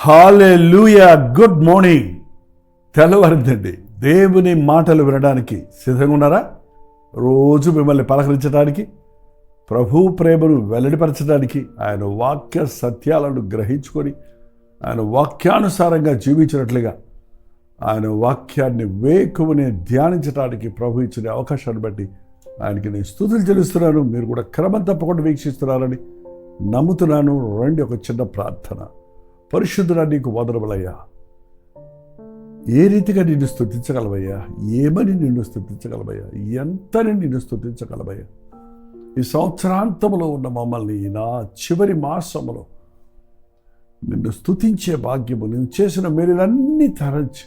హల్లెలూయా. Good morning. తెల్లవారిందండి. దేవుని మాటలు వినడానికి సిద్ధంగా ఉన్నారా? రోజు మిమ్మల్ని పలకరించడానికి, ప్రభు ప్రేమను వెల్లడిపరచడానికి, ఆయన వాక్య సత్యాలను గ్రహించుకొని ఆయన వాక్యానుసారంగా జీవించినట్లుగా ఆయన వాక్యాన్ని వేకువనే ధ్యానించడానికి ప్రభు ఇచ్చిన అవకాశాన్ని బట్టి ఆయనకి నేను స్తుతులు చెల్లిస్తున్నాను. మీరు కూడా క్రమం తప్పకుండా వీక్షిస్తున్నారని నమ్ముతున్నాను. రండి, ఒక చిన్న ప్రార్థన. పరిశుద్ధుడా, నీకు వందనములయ్యా. ఏ రీతిగా నిన్ను స్తుతించగలవయ్యా? ఏమని నిన్ను స్తుతించగలవయ్యా? ఎంతని నిన్ను స్తుతించగలవయ్యా? ఈ సంవత్సరాంతంలో ఉన్న మమ్మల్ని నా చివరి మాసములో నిన్ను స్తుతించే భాగ్యము, నువ్వు చేసిన మేలులన్నీ తరంచి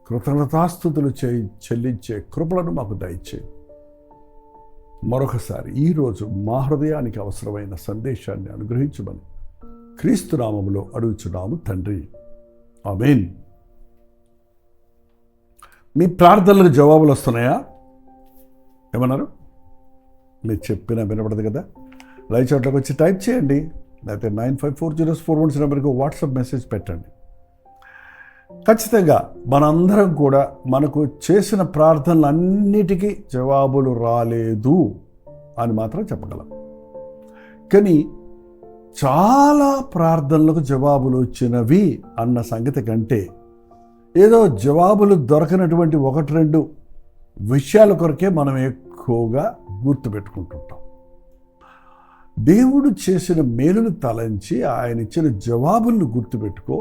కృతజ్ఞతాస్తుతులు చెల్లించే కృపలను మాకు దయచేయి. మరొకసారి ఈరోజు మా హృదయానికి అవసరమైన సందేశాన్ని అనుగ్రహించమని క్రీస్తు నామములో అడుగుచున్నాము తండ్రి, ఆమేన్. మీ ప్రార్థనలకు జవాబులు వస్తున్నాయా? ఏమన్నారు? మీరు చెప్పినా వినపడదు కదా. లైవ్ చాట్లోకి వచ్చి టైప్ చేయండి, లేకపోతే 954041 నెంబర్కి వాట్సాప్ మెసేజ్ పెట్టండి. ఖచ్చితంగా మనందరం కూడా మనకు చేసిన ప్రార్థనలన్నిటికీ జవాబులు రాలేదు అని మాత్రం చెప్పగలం. కానీ చాలా ప్రార్థనలకు జవాబులు వచ్చినవి అన్న సంగతి కంటే ఏదో జవాబులు దొరకనటువంటి 1-2 విషయాల కొరకే మనం ఎక్కువగా గుర్తుపెట్టుకుంటుంటాం. దేవుడు చేసిన మేలును తలంచి ఆయన ఇచ్చిన జవాబులను గుర్తుపెట్టుకో.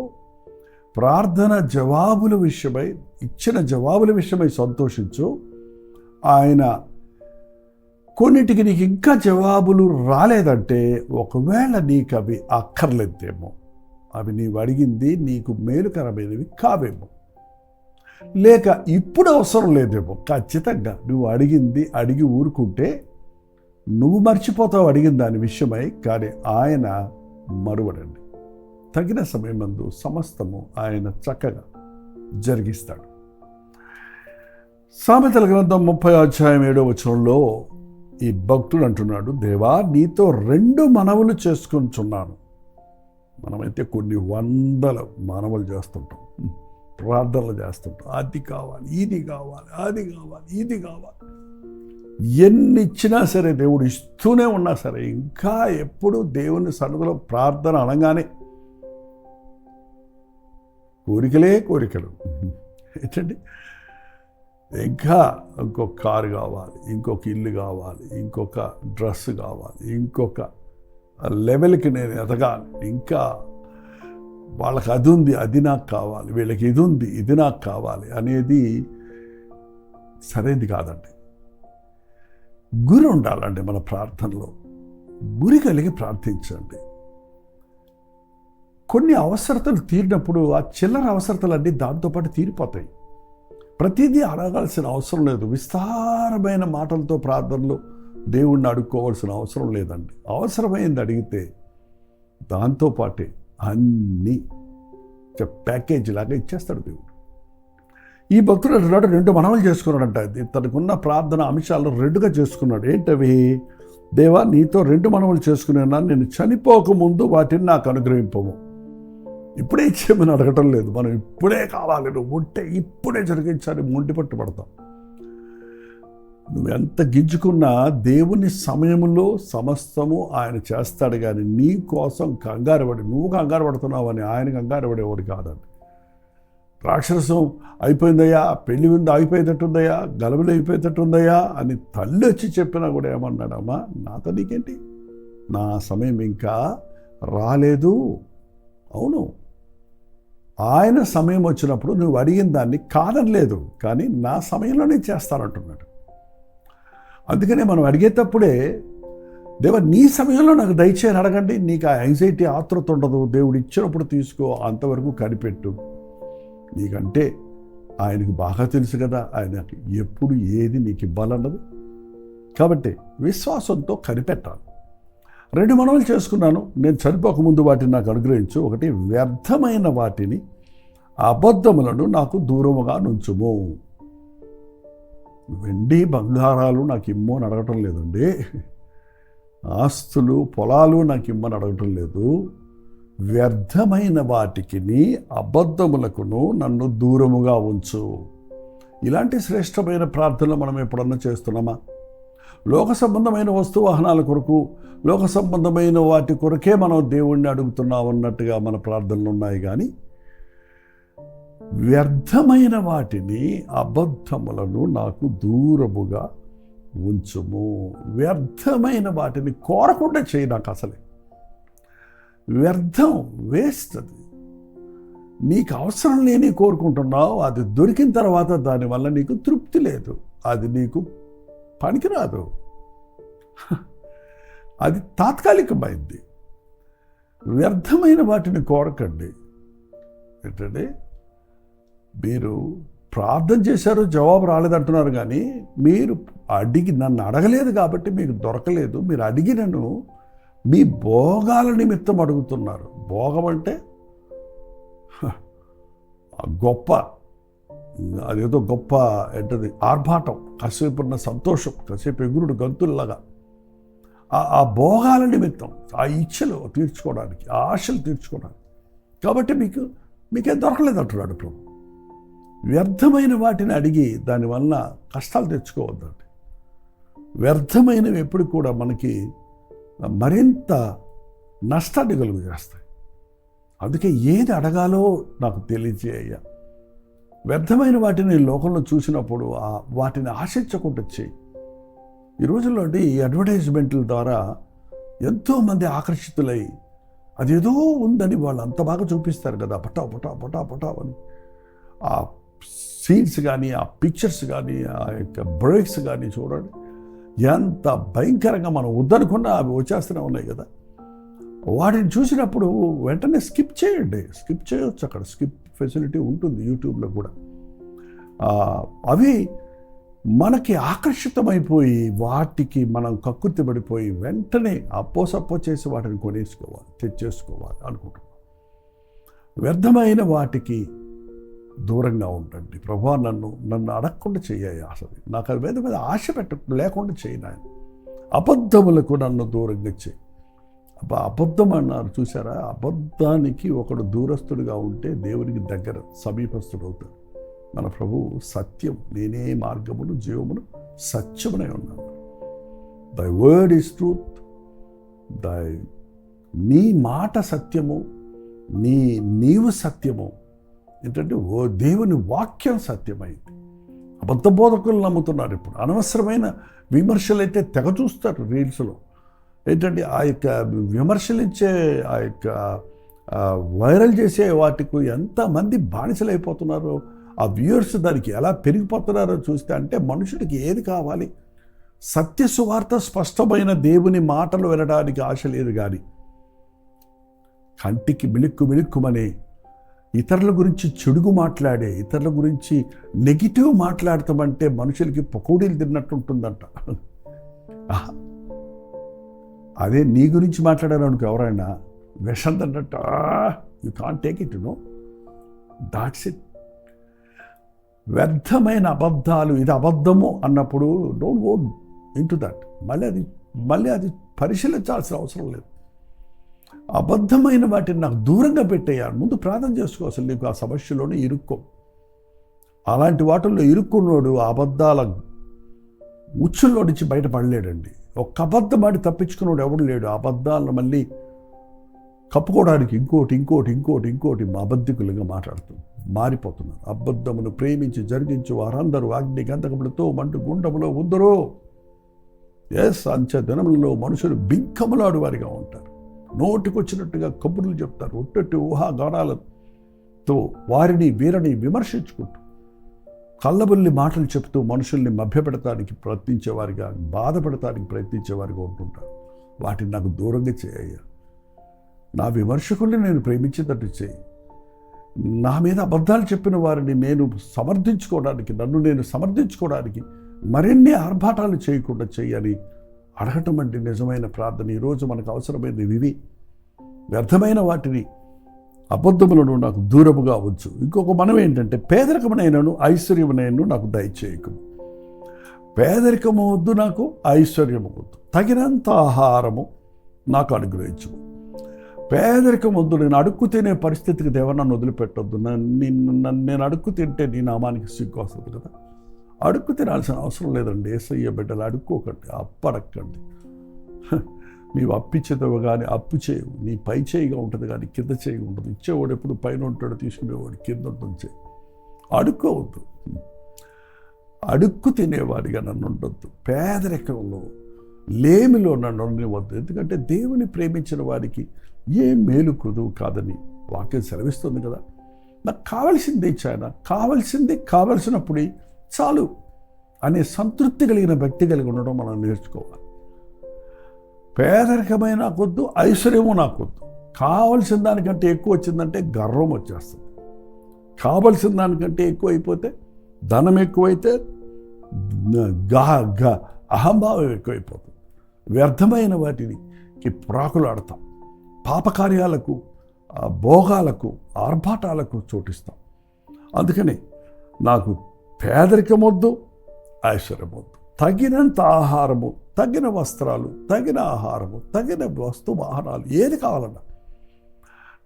ప్రార్థన జవాబుల విషయమై, ఇచ్చిన జవాబుల విషయమై సంతోషించు. ఆయన కొన్నిటికి నీకు ఇంకా జవాబులు రాలేదంటే ఒకవేళ నీకు అవి అక్కర్లేదేమో, అవి నీవు అడిగింది నీకు మేలుకరమైనవి కావేమో, లేక ఇప్పుడు అవసరం లేదేమో. ఖచ్చితంగా నువ్వు అడిగింది అడిగి ఊరుకుంటే నువ్వు మర్చిపోతావు అడిగిన దాని విషయమై. కానీ ఆయన మరువడండి. తగిన సమయమందు సమస్తము ఆయన చక్కగా జరిగిస్తాడు. సామెతల గ్రంథం 30:7 ఈ భక్తుడు అంటున్నాడు, దేవా నీతో 2 మనవులు చేసుకుంటున్నాను. మనమైతే కొన్ని 100 మనవులు చేస్తుంటాం, ప్రార్థనలు చేస్తుంటాం. అది కావాలి, ఇది కావాలి, అది కావాలి, ఇది కావాలి. ఎన్ని ఇచ్చినా సరే, దేవుడు ఇస్తూనే ఉన్నా సరే, ఇంకా ఎప్పుడు దేవుని సన్నిధిలో ప్రార్థన అనగానే కోరికలు ఏంటండి? ఇంకా ఇంకొక కారు కావాలి, ఇంకొక ఇల్లు కావాలి, ఇంకొక డ్రెస్ కావాలి, ఇంకొక లెవెల్కి నేను ఎదగాలి, ఇంకా వాళ్ళకి అది ఉంది, అది నాకు కావాలి, వీళ్ళకి ఇది ఉంది, ఇది నాకు కావాలి అనేది సరైనది కాదండి. గురి ఉండాలండి మన ప్రార్థనలో. గురి కలిగి ప్రార్థించండి. కొన్ని అవసరతలు తీరినప్పుడు ఆ చిల్లర అవసరతలన్నీ దాంతోపాటు తీరిపోతాయి. ప్రతిదీ అడగాల్సిన అవసరం లేదు. విస్తారమైన మాటలతో ప్రార్థనలు దేవుణ్ణి అడుక్కోవాల్సిన అవసరం లేదండి. అవసరమైంది అడిగితే దాంతోపాటే అన్నీ ప్యాకేజీ లాగా ఇచ్చేస్తాడు దేవుడు. ఈ భక్తుడు అంటున్నాడు 2 మనవులు చేసుకున్నాడంట. తనకున్న ప్రార్థన అంశాలను 2గా చేసుకున్నాడు. ఏంటవి? దేవా నీతో 2 మనవులు చేసుకున్నాను, నేను చనిపోకముందు వాటిని నాకు అనుగ్రహింపము. ఇప్పుడే ఇచ్చేమని అడగటం లేదు. మనం ఇప్పుడే కావాలి, నువ్వు ఉంటే ఇప్పుడే జరిగించాలి, మొండి పట్టుబడతాం. నువ్వు ఎంత గింజుకున్నా దేవుని సమయంలో సమస్తము ఆయన చేస్తాడు. కానీ నీ కోసం కంగారుపడి, నువ్వు కంగారు పడుతున్నావు అని ఆయన కంగారు పడేవాడు కాదండి. రాక్షసం అయిపోయిందయ్యా, పెళ్లి ఉంది అయిపోయేటట్టుందయ్యా, గలబలు అయిపోయేటట్టుందయ్యా అని తల్లి వచ్చి చెప్పినా కూడా ఏమన్నాడమ్మా, నాతో నీకేంటి, నా సమయం ఇంకా రాలేదు. అవును, ఆయన సమయం వచ్చినప్పుడు నువ్వు అడిగిన దాన్ని కాదనలేదు, కానీ నా సమయంలో నేను చేస్తానంటున్నాడు. అందుకనే మనం అడిగేటప్పుడే దేవా నీ సమయంలో నాకు దయచేయని అడగండి. నీకు ఆ యాంగ్జైటీ, ఆతృత ఉండదు. దేవుడు ఇచ్చినప్పుడు తీసుకో, అంతవరకు కనిపెట్టు. నీకంటే ఆయనకు బాగా తెలుసు కదా, ఆయనకి ఎప్పుడు ఏది నీకు ఇవ్వాలన్నది. కాబట్టి విశ్వాసంతో కనిపెట్టాలి. 2 మనవులు చేసుకున్నాను. నేను చనిపోకముందు వాటిని నాకు అనుగ్రహించు. 1, వ్యర్థమైన వాటిని, అబద్ధములను నాకు దూరముగా నుంచుము. వెండి బంగారాలు నాకు ఇమ్మో అని అడగటం లేదండి. ఆస్తులు పొలాలు నాకు ఇమ్మని అడగటం లేదు. వ్యర్థమైన వాటికిని అబద్ధములకును నన్ను దూరముగా ఉంచు. ఇలాంటి శ్రేష్టమైన ప్రార్థనలు మనం ఎప్పుడన్నా చేస్తున్నామా? లోక సంబంధమైన వస్తువాహనాల కొరకు, లోక సంబంధమైన వాటి కొరకే మనం దేవుణ్ణి అడుగుతున్నాం అన్నట్టుగా మన ప్రార్థనలు ఉన్నాయి. కానీ వ్యర్థమైన వాటిని, అబద్ధములను నాకు దూరముగా ఉంచుము. వ్యర్థమైన వాటిని కోరకుండా చేయి. నాకు అసలే వ్యర్థం, వేస్ట్. అది నీకు అవసరం లేని కోరుకుంటున్నావు. అది దొరికిన తర్వాత దానివల్ల నీకు తృప్తి లేదు. అది నీకు పనికిరాదు. అది తాత్కాలికమైంది. వ్యర్థమైన వాటిని కోరకండి. ఏంటంటే మీరు ప్రార్థన చేశారు, జవాబు రాలేదంటున్నారు. కానీ మీరు నన్ను అడగలేదు కాబట్టి మీకు దొరకలేదు. మీరు అడిగినను మీ భోగాల నిమిత్తం అడుగుతున్నారు. భోగం అంటే గొప్ప, అదేదో గొప్ప ఏంటది, ఆర్భాటం, కాసేపు ఉన్న సంతోషం, కాసేపు ఎగురుడు గంతుల్లాగా. ఆ భోగాల నిమిత్తం, ఆ ఇచ్చలు తీర్చుకోవడానికి, ఆ ఆశలు తీర్చుకోవడానికి. కాబట్టి మీకేం దొరకలేదు అంటున్నాడు ప్రభు. వ్యర్థమైన వాటిని అడిగి దానివల్ల కష్టాలు తెచ్చుకోవద్దండి. వ్యర్థమైనవి ఎప్పుడు కూడా మనకి మరింత నష్టాన్ని కలుగు చేస్తాయి. అందుకే ఏది అడగాలో నాకు తెలియజేయ. వ్యర్థమైన వాటిని లోకంలో చూసినప్పుడు వాటిని ఆశించకుండా చేయి. ఈ రోజుల్లో ఈ అడ్వర్టైజ్మెంట్ల ద్వారా ఎంతోమంది ఆకర్షితులై అదేదో ఉందని వాళ్ళు అంత బాగా చూపిస్తారు కదా, పటా పటా పటా పటా అని. ఆ సీన్స్ కానీ, ఆ పిక్చర్స్ కానీ, ఆ యొక్క బ్రేక్స్ కానీ చూడండి ఎంత భయంకరంగా మనం వద్దనుకున్నా అవి వచ్చేస్తూనే ఉన్నాయి కదా. వాటిని చూసినప్పుడు వెంటనే స్కిప్ చేయండి. స్కిప్ చేయవచ్చు. అక్కడ స్కిప్ ఫెసిలిటీ ఉంటుంది యూట్యూబ్లో కూడా. అవి మనకి ఆకర్షితమైపోయి వాటికి మనం కక్కుర్తి పడిపోయి వెంటనే అప్పో చేసి వాటిని కొనేసుకోవాలి, తెచ్చేసుకోవాలి అనుకుంటున్నాం. వ్యర్థమైన వాటికి దూరంగా ఉండండి. ప్రభువా నన్ను అడగకుండా చేయాలి. అసలు నాకు అది మీద ఆశ లేకుండా చేయను. ఆయన అబద్ధములకు నన్ను దూరంగా చేయి. అబద్ధం అన్నారు చూసారా? అబద్ధానికి ఒకడు దూరస్తుడుగా ఉంటే దేవునికి దగ్గర సమీపస్తుడు అవుతాడు. మన ప్రభువు సత్యం, నేనే మార్గమును జీవమును సత్యమునై ఉన్నాను. దై వర్డ్ ఈజ్ ట్రూత్. నీ మాట సత్యము, నీవు సత్యము. ఏంటంటే దేవుని వాక్యం సత్యమైంది. అబద్ధ బోధకులు నమ్ముతున్నారు. ఇప్పుడు అనవసరమైన విమర్శలు అయితే తెగ చూస్తారు రీల్స్లో. ఏంటంటే ఆ యొక్క విమర్శలించే, ఆ యొక్క వైరల్ చేసే వాటికి ఎంతమంది బానిసలైపోతున్నారో, ఆ వ్యూయర్స్ దానికి ఎలా పెరిగిపోతున్నారో చూస్తే, అంటే మనుషుడికి ఏది కావాలి? సత్య సువార్త, స్పష్టమైన దేవుని మాటలు వినడానికి ఆశ లేదు. కానీ కంటికి మిళుక్కుమని ఇతరుల గురించి చెడుగు మాట్లాడే, ఇతరుల గురించి నెగిటివ్ మాట్లాడతామంటే మనుషులకి పకోడీలు తిన్నట్టు ఉంటుందంట. అదే నీ గురించి మాట్లాడారు అనుకో ఎవరైనా, విషం తిన్నట్టు, you can't take it, no, that's it. వ్యర్థమైన అబద్ధాలు, ఇది అబద్ధము అన్నప్పుడు డోంట్ గో ఇంటు దట్. మళ్ళీ అది పరిశీలించాల్సిన అవసరం లేదు. అబద్ధమైన వాటిని నాకు దూరంగా పెట్టేయాలి. ముందు ప్రార్థన చేసుకో. అసలు నీకు ఆ సమస్యలోనే ఇరుక్కో. అలాంటి వాటిల్లో ఇరుక్కున్నాడు అబద్ధాల ఉచ్చుల్లో నుంచి బయటపడలేడండి. ఒక్క అబద్ధం ఆడి తప్పించుకున్నాడు ఎవడు లేడు. అబద్ధాలను మళ్ళీ కప్పుకోవడానికి ఇంకోటి అబద్ధికులుగా మారిపోతున్నారు. అబద్ధమును ప్రేమించి జరిగించు వారందరూ అగ్ని గంధకములతో మండు గుండములో ఉందరో. అంచె దినములలో మనుషులు బింకములాడు వారిగా ఉంటారు. నోటికొచ్చినట్టుగా కబుర్లు చెప్తారు. ఒట్టొట్టి ఊహాగానాలతో వీరిని విమర్శించుకుంటూ కళ్ళబుల్లి మాటలు చెప్తూ మనుషుల్ని మభ్యపెడతానికి ప్రయత్నించేవారిగా, బాధపడటానికి ప్రయత్నించేవారిగా ఉంటుంటారు. వాటిని నాకు దూరంగా చేయ. నా విమర్శకుల్ని నేను ప్రేమించేటట్టు చేయి. నా మీద అబద్ధాలు చెప్పిన వారిని నేను సమర్థించుకోవడానికి, నన్ను నేను సమర్థించుకోవడానికి మరిన్ని ఆర్భాటాలు చేయకుండా చేయాలి అడగటం అంటే నిజమైన ప్రార్థన. ఈరోజు మనకు అవసరమైనవి ఇవి. వ్యర్థమైన వాటిని, అబద్ధములను నాకు దూరముగా ఉంచు. ఇంకొక మనం ఏంటంటే, పేదరికమునైనను ఐశ్వర్యమునైనను నాకు దయచేయకు. పేదరికము వద్దు, నాకు ఐశ్వర్యము వద్దు, తగినంత ఆహారము నాకు అనుగ్రహించు. పేదరికం వద్దు, నేను అడుక్కు తినే పరిస్థితికి దేవా నన్ను వదిలిపెట్టొద్దు. నేను అడుక్కు తింటే నీ నామానికి సిగ్గు వస్తుంది కదా. అడుక్కు తినాల్సిన అవసరం లేదండి. యేసయ్య బిడ్డలు అడుక్కోకండి, అప్పడక్కండి. నీవు అప్పిచ్చేదవు కానీ అప్పు చేయవు. నీ పై చేయిగా ఉంటుంది కానీ కింద చేయి ఉంటుంది. ఇచ్చేవాడు ఎప్పుడు పైన ఉంటాడు, తీసుకునేవాడు కింద ఉంటుంది. అడుక్కోవద్దు, అడుక్కు తినేవాడిగా నన్ను ఉండొద్దు. పేదరికంలో, లేమిలో నన్ను ఉండవద్దు. ఎందుకంటే దేవుని ప్రేమించిన వారికి ఏ మేలు కుదువు కాదని వాక్యం సెలవిస్తుంది కదా. నాకు కావలసింది ఇచ్చాయన, కావలసినప్పుడు చాలు అనే సంతృప్తి కలిగిన వ్యక్తి కలిగి ఉండడం మనం నేర్చుకోవాలి. పేదరికమైన నాకొద్దు, ఐశ్వర్యము నాకొద్దు. కావలసిన దానికంటే ఎక్కువ వచ్చిందంటే గర్వం వచ్చేస్తుంది. కావలసిన దానికంటే ఎక్కువ అయిపోతే, ధనం ఎక్కువైతే అహంభావం ఎక్కువైపోతుంది. వ్యర్థమైన వాటికి ప్రాకులాడతాం. పాపకార్యాలకు, భోగాలకు, ఆర్భాటాలకు చోటిస్తాం. అందుకని నాకు పేదరికం వద్దు, ఐశ్వర్యం వద్దు. తగినంత ఆహారము, తగిన వస్త్రాలు, తగిన ఆహారము, తగిన వాహనాలు ఏది కావాలన్నా,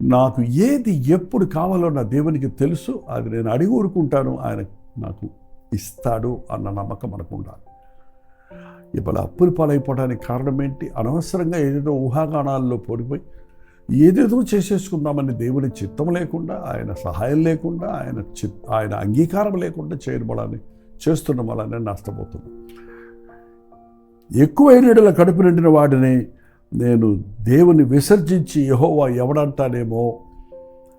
నాకు ఏది ఎప్పుడు కావాలో నా దేవునికి తెలుసు. అది నేను అడిగి ఊరుకుంటాను, ఆయన నాకు ఇస్తాడు అన్న నమ్మకం మనకు ఉండాలి. ఇప్పుడు అప్పులు పాలైపోవడానికి కారణం ఏంటి? అనవసరంగా ఏదేదో ఊహాగానాల్లో పోడిపోయి ఏదేదో చేసేసుకుందామని దేవుని చిత్తం లేకుండా, ఆయన సహాయం లేకుండా, ఆయన అంగీకారం లేకుండా చేయడం చేస్తున్న వలనే నష్టపోతున్నాం. ఎక్కువైన కడుపు నిండిన వాడిని నేను దేవుని విసర్జించి యెహోవా ఎవడంటానేమో,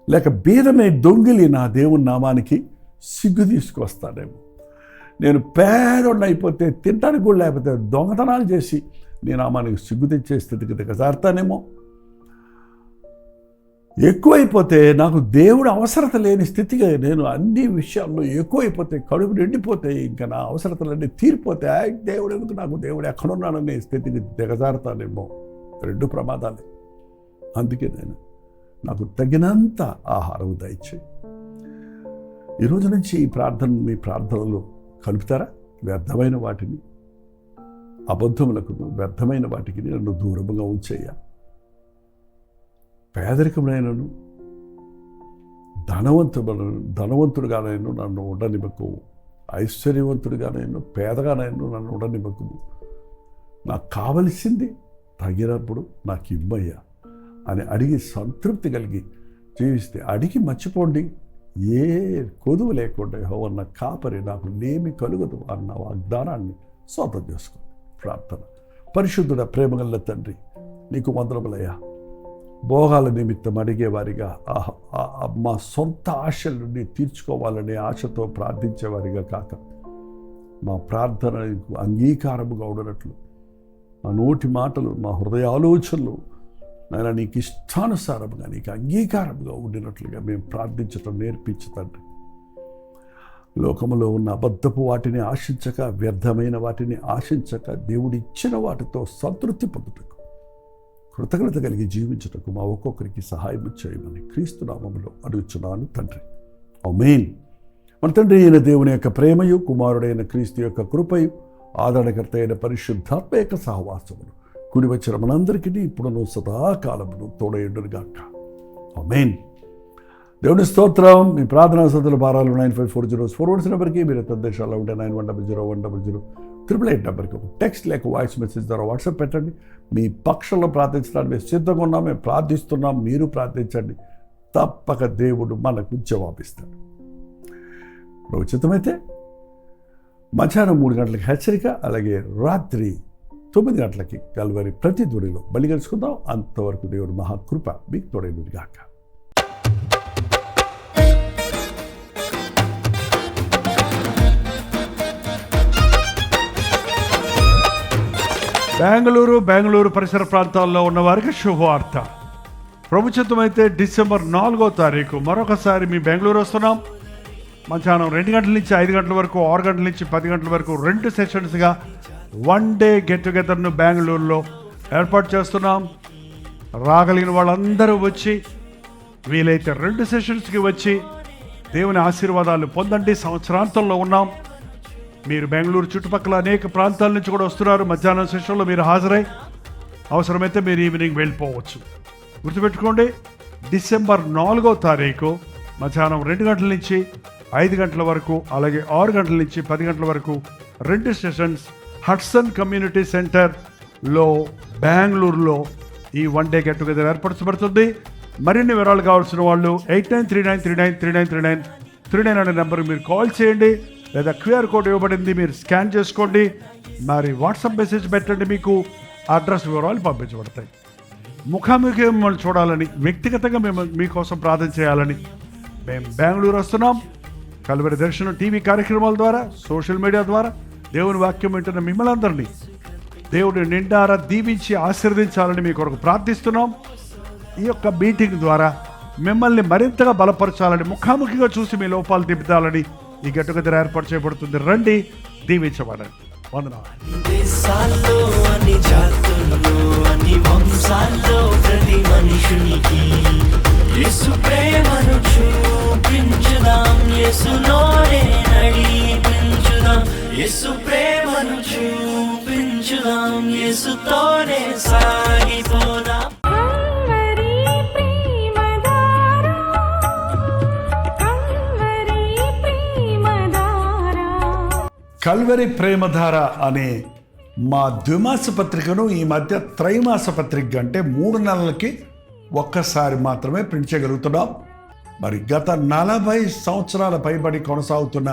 లేక బీదమే దొంగిలి నా దేవుని నామానికి సిగ్గు తీసుకొస్తానేమో. నేను పేదోడిని అయిపోతే, తింటానికి కూడా లేకపోతే దొంగతనాలు చేసి నీ నామానికి సిగ్గు తెచ్చే స్థితికి దిగజారుతానేమో. ఎక్కువైపోతే, నాకు దేవుడు అవసరత లేని స్థితిగా నేను అన్ని విషయాల్లో ఎక్కువైపోతే, కడుపు నిండిపోతే, ఇంకా నా అవసరతలన్నీ తీరిపోతే, దేవుడు ఎందుకు, నాకు దేవుడు ఎక్కడున్నాడనే స్థితికి దిగజారుతానేమో. రెండు ప్రమాదాలే. అందుకే నాకు తగినంత ఆహారం దయచేయి. ఈరోజు నుంచి ఈ ప్రార్థన మీ ప్రార్థనలో కలుపుతారా? వ్యర్థమైన వాటిని, అబద్ధములకు, వ్యర్థమైన వాటికి నన్ను దూరముగా ఉంచేయ. పేదరికమునైనను ధనవంతుడుగానైనా నన్ను ఉండనివ్వకు. ఐశ్వర్యవంతుడిగానైనా పేదగానైనా నన్ను ఉండనివ్వకు. నాకు కావలసింది తగినప్పుడు నాకు ఇమ్మయ్యా అని అడిగి సంతృప్తి కలిగి జీవిస్తే, అడిగి మర్చిపోండి, ఏ కొదువు లేకుండా యెహోవా కాపరి, నాకు లేమి కలుగదు అన్న వాగ్దానాన్ని సొంతం చేసుకోండి. ప్రార్థన. పరిశుద్ధుడ, ప్రేమగల తండ్రి, నీకు వందనములయ్యా. భోగాల నిమిత్తం అడిగేవారిగా, మా సొంత ఆశలను తీర్చుకోవాలనే ఆశతో ప్రార్థించేవారిగా కాక, మా ప్రార్థన అంగీకారముగా ఉండనట్లు, మా నోటి మాటలు, మా హృదయ ఆలోచనలు నాయన నీకు ఇష్టానుసారంగా, నీకు అంగీకారంగా ఉండినట్లుగా మేము ప్రార్థించటం నేర్పించు తండ్రి. లోకములో ఉన్న అబద్ధపు వాటిని ఆశించక, వ్యర్థమైన వాటిని ఆశించక, దేవుడిచ్చిన వాటితో సంతృప్తి పొందుటకు, కృతజ్ఞత కలిగి జీవించుటకు మా ఒక్కొక్కరికి సహాయం చేయమని క్రీస్తు నామములో అడుగుచున్నాను తండ్రి. ఆమేన్. మన తండ్రి అయిన దేవుని యొక్క ప్రేమయు, కుమారుడైన క్రీస్తు యొక్క కృపయు, ఆదరణకర్త అయిన పరిశుద్ధాత్మ యొక్క సహవాసములు కూడి వచ్చిన మనందరికీ ఇప్పుడును సదాకాలమును తోడయుండునుగాక. ఆమేన్. దేవుని స్తోత్రం. మీ ప్రార్థనా సదుల భారాలు 9540 నెంబర్కి, మీరు ఇతర దేశాల్లో ఉంటే 9100 నెంబర్కి ఒక టెక్స్ట్ లేక వాయిస్ మెసేజ్ ద్వారా వాట్సాప్ పెట్టండి. మీ పక్షంలో ప్రార్థించడానికి మేము సిద్ధంగా ఉన్నాం, మేము ప్రార్థిస్తున్నాం, మీరు ప్రార్థించండి. తప్పక దేవుడు మనకు జవాబిస్తాడు. ఉచితమైతే మధ్యాహ్నం 3 గంటలకి హెచ్చరిక, అలాగే రాత్రి 9 గంటలకి కల్వరి ప్రతి ధ్వనిలో బలి కలుసుకుందాం. అంతవరకు దేవుడు మహాకృప మీకు తోడైనగాక. బెంగళూరు పరిసర ప్రాంతాల్లో ఉన్న వారికి శుభవార్త. ప్రభుత్వం అయితే డిసెంబర్ 4వ తారీఖు మరొకసారి మీ బెంగళూరు వస్తున్నాం. మధ్యాహ్నం 2 గంటల నుంచి 5 గంటల వరకు, 6 గంటల నుంచి 10 గంటల వరకు 2 సెషన్స్గా 1 డే గెట్ టుగెదర్ను బెంగళూరులో ఏర్పాటు చేస్తున్నాం. రాగలిగిన వాళ్ళందరూ వచ్చి వీలైతే 2 సెషన్స్కి వచ్చి దేవుని ఆశీర్వాదాలు పొందండి. సంవత్సరాంతంలో ఉన్నాం. మీరు బెంగళూరు చుట్టుపక్కల అనేక ప్రాంతాల నుంచి కూడా వస్తున్నారు. మధ్యాహ్నం సెషన్లో మీరు హాజరై అవసరమైతే మీరు ఈవినింగ్ వెళ్ళిపోవచ్చు. గుర్తుపెట్టుకోండి, డిసెంబర్ 4వ తారీఖు మధ్యాహ్నం 2 గంటల నుంచి 5 గంటల వరకు, అలాగే 6 గంటల నుంచి 10 గంటల వరకు 2 సెషన్స్ హడ్సన్ కమ్యూనిటీ సెంటర్లో బెంగళూరులో ఈ 1 డే గెట్ టుగెదర్ ఏర్పరచబడుతుంది. మరిన్ని వివరాలు కావాల్సిన వాళ్ళు 8939393939 అనే నెంబర్కి మీరు కాల్ చేయండి, లేదా క్యూఆర్ కోడ్ ఇవ్వబడింది, మీరు స్కాన్ చేసుకోండి. మరి వాట్సాప్ మెసేజ్ పెట్టండి, మీకు అడ్రస్ వివరాలు పంపించబడతాయి. ముఖాముఖి మిమ్మల్ని చూడాలని, వ్యక్తిగతంగా మేము మీకోసం ప్రార్థన చేయాలని మేము బెంగళూరు వస్తున్నాం. కల్వరి దర్శనం టీవీ కార్యక్రమాల ద్వారా, సోషల్ మీడియా ద్వారా దేవుని వాక్యం వింటున్న మిమ్మల్ని అందరినీ దేవుని నిండారా దీవించి ఆశీర్వదించాలని మీ కొరకు ప్రార్థిస్తున్నాం. ఈ యొక్క మీటింగ్ ద్వారా మిమ్మల్ని మరింతగా బలపరచాలని, ముఖాముఖిగా చూసి మీ లోపాలు దిద్దాలని ఈ గెట్ టుగెదర్ ఏర్పాటు చేయబడుతుంది. రండి, దీవించబడండి. వందనాలు. ప్రతి మనుషునికి యేసు ప్రేమను చూపించుదాం, యేసులోనే నడిపించుదాం. యేసు ప్రేమను చూపించుదాం, యేసుతోనే సాగిపోదాం. కల్వరి ప్రేమధార అనే మా ద్విమాస పత్రికను ఈ మధ్య త్రైమాస పత్రిక అంటే 3 నెలలకి ఒక్కసారి మాత్రమే ప్రింట్ చేయగలుగుతున్నాం. మరి గత 40 సంవత్సరాల పైబడి కొనసాగుతున్న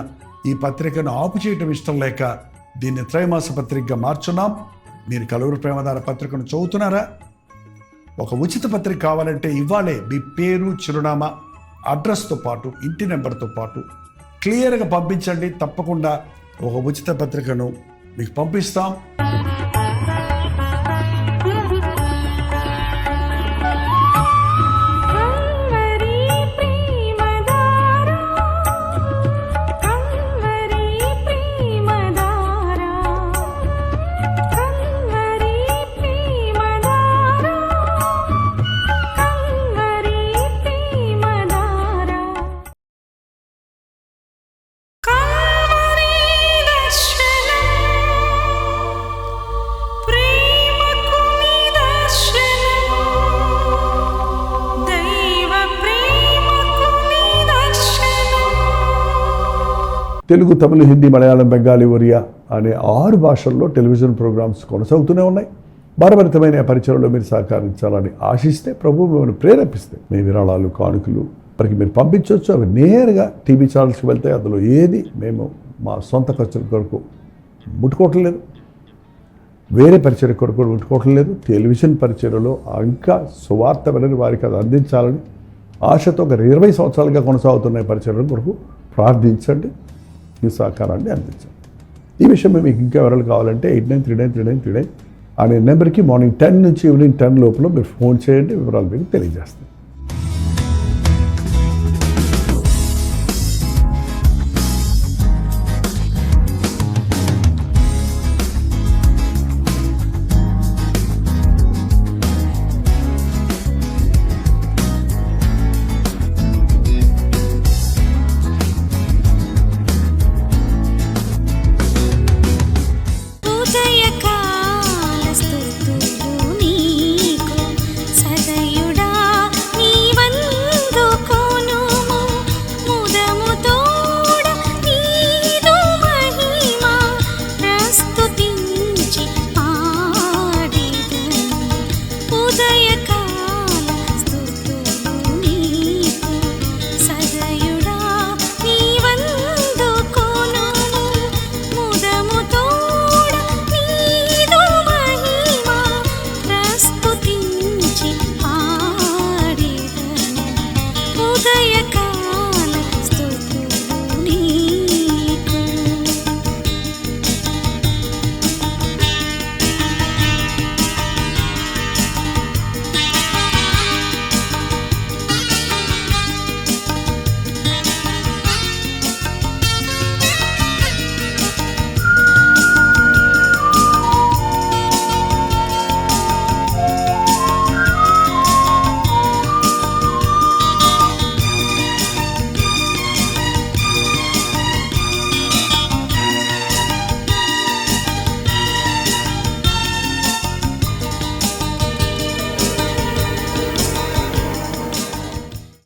ఈ పత్రికను ఆపు చేయటం ఇష్టం లేక దీన్ని త్రైమాస పత్రికగా మార్చున్నాం. మీరు కల్వరి ప్రేమధార పత్రికను చదువుతున్నారా? ఒక ఉచిత పత్రిక కావాలంటే ఇవ్వాలే మీ పేరు, చిరునామా, అడ్రస్తో పాటు ఇంటి నెంబర్తో పాటు క్లియర్గా పంపించండి. తప్పకుండా ఒక ఉచిత పత్రికను మీకు పంపిస్తాం. తెలుగు, తమిళ, హిందీ, మలయాళం, బెంగాలీ, ఒరియా అనే 6 భాషల్లో టెలివిజన్ ప్రోగ్రామ్స్ కొనసాగుతూనే ఉన్నాయి. భారభరితమైన పరిచయంలో మీరు సహకరించాలని ఆశిస్తే, ప్రభు మిమ్మల్ని ప్రేరేపిస్తే మీ విరాళాలు, కానుకలు మనకి మీరు పంపించవచ్చు. అవి నేరుగా టీవీ ఛానల్స్కి వెళ్తాయి. అందులో ఏది మేము మా సొంత ఖర్చుల కొరకు ముట్టుకోవట్లేదు, వేరే పరిచయ కొరకు ముట్టుకోవట్లేదు. టెలివిజన్ పరిచయలో ఇంకా సువార్త వినని వారికి అది అందించాలని ఆశతో ఒక 20 సంవత్సరాలుగా కొనసాగుతున్న పరిచయం కొరకు ప్రార్థించండి, మీ సహకారాన్ని అందించండి. ఈ విషయం మీకు ఇంకా వివరాలు కావాలంటే 89393939 అనే నెంబర్కి మార్నింగ్ 10 నుంచి ఈవినింగ్ 10 లోపల మీరు ఫోన్ చేయండి, వివరాలు మీకు తెలియజేస్తాం.